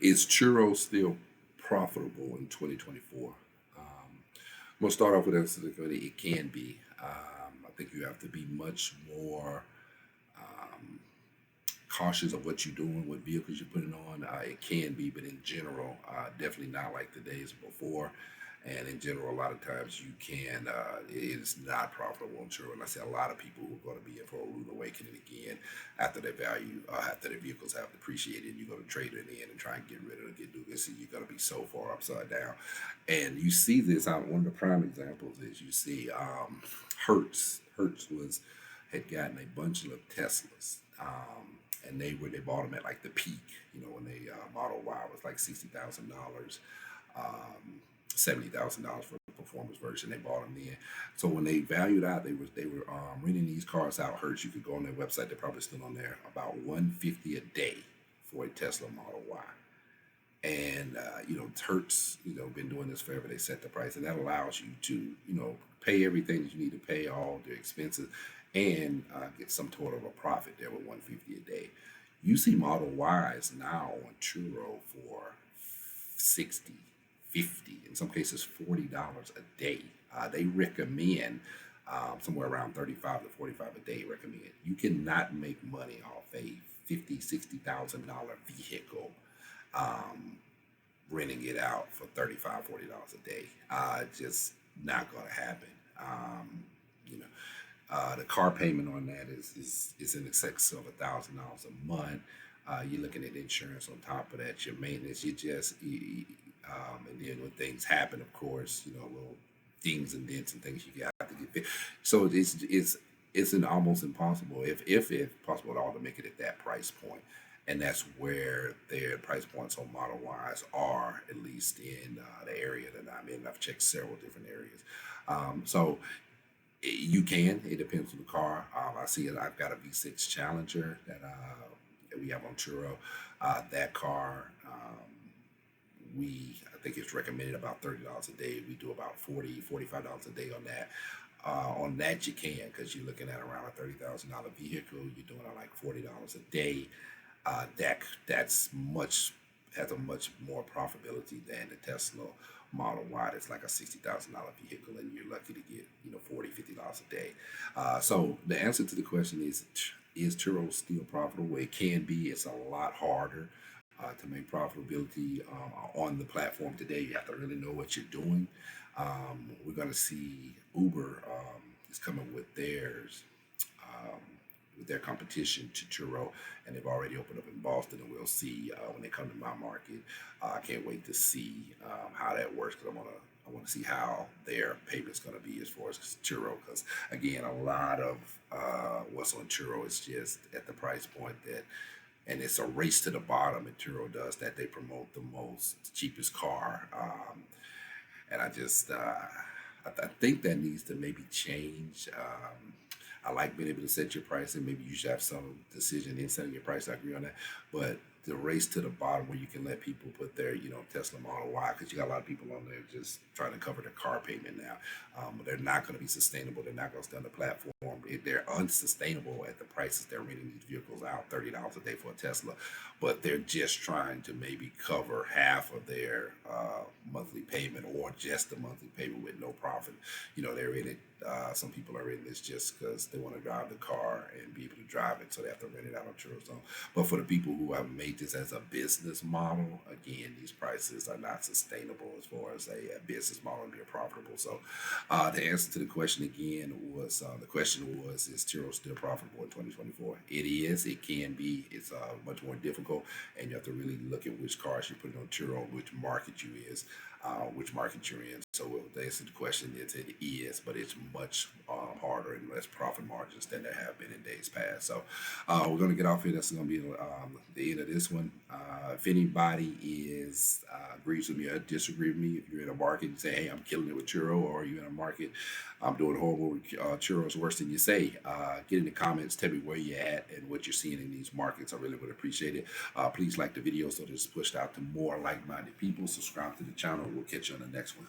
Is Turo still profitable in 2024? I'm going to start off with answer to the it can be. I think you have to be much more um, cautious of what you're doing, what vehicles you're putting on. It can be, but in general, definitely not like the days before. And in general, a lot of times you can, it is not profitable on Turo. And I see a lot of people who are going to be in for a rude awakening again after their value, after their vehicles have depreciated. You're going to trade it in and try and get rid of it, get do this, and you're going to be so far upside down. And you see this out. One of the prime examples is you see Hertz. Hertz was had gotten a bunch of Teslas. And they bought them at like the peak, when they Model Y was like $60,000, $70,000 for the performance version. They bought them then. So when they valued out, they were renting these cars out. Hertz, you could go on their website. They're probably still on there. About 150 a day for a Tesla Model Y. And Hertz, been doing this forever. They set the price, and that allows you to, pay everything that you need to pay, all the expenses, and get some sort of a profit there with 150 a day. You see Model Ys now on Turo for 60, 50, in some cases $40 a day. They recommend somewhere around 35 to 45 a day. Recommend. You cannot make money off a 50, $60,000 vehicle um, renting it out for 35, $40 a day. Just not going to happen. You know, the car payment on that is in excess of $1,000 a month. You're looking at insurance on top of that, your maintenance. And then when things happen, of course, little dings and dents and things you got to get fixed. So it's an almost impossible, if possible at all, to make it at that price point. And that's where their price points on Model Ys are, at least in the area that I'm in. I've checked several different areas. So you can. It depends on the car. I see it. I've got a V6 Challenger that we have on Turo. That car, I think it's recommended about $30 a day. We do about $45 a day on that. On that you can, because you're looking at around a $30,000 vehicle. You're doing like $40 a day. That's much has a much more profitability than the Tesla Model Y. It's like a $60,000 vehicle, and you're lucky to get $40, $50 a day. So the answer to the question is Turo still profitable? It can be. It's a lot harder to make profitability on the platform today. You have to really know what you're doing. We're going to see Uber is coming um, with their competition to Turo, and they've already opened up in Boston, and we'll see when they come to my market. I can't wait to see how that works, because I want to see how their payment's going to be as far as Turo, because again, a lot of what's on Turo is just at the price point that, and it's a race to the bottom. And Turo does that. They promote the most cheapest car, and I think that needs to maybe change. I like being able to set your price, and maybe you should have some decision in setting your price. I agree on that. But the race to the bottom, where you can let people put their, Tesla Model Y, because you got a lot of people on there just trying to cover their car payment now. But they're not going to be sustainable. They're not going to stay on the platform. They're unsustainable at the prices they're renting these vehicles out, $30 a day for a Tesla. But they're just trying to maybe cover half of their monthly payment, or just the monthly payment with no profit. They're in it. Some people are in this just because they want to drive the car and be able to drive it, so they have to rent it out on Turo. But for the people who have made this as a business model, again, these prices are not sustainable as far as a business model and being profitable. So the answer to the question again was, is Turo still profitable in 2024? It is. It can be. It's much more difficult, and you have to really look at which cars you're putting on Turo, which market you're in. So the answer to the question is it is, but it's much harder and less profit margins than there have been in days past. So we're going to get off here. That's going to be the end of this one. If anybody agrees with me or disagree with me, if you're in a market and say, hey, I'm killing it with Churro, or you're in a market, I'm doing horrible with Churros, worse than you say, get in the comments, tell me where you're at and what you're seeing in these markets. I really would appreciate it. Please like the video so this is pushed out to more like-minded people. Subscribe to the channel. We'll catch you on the next one.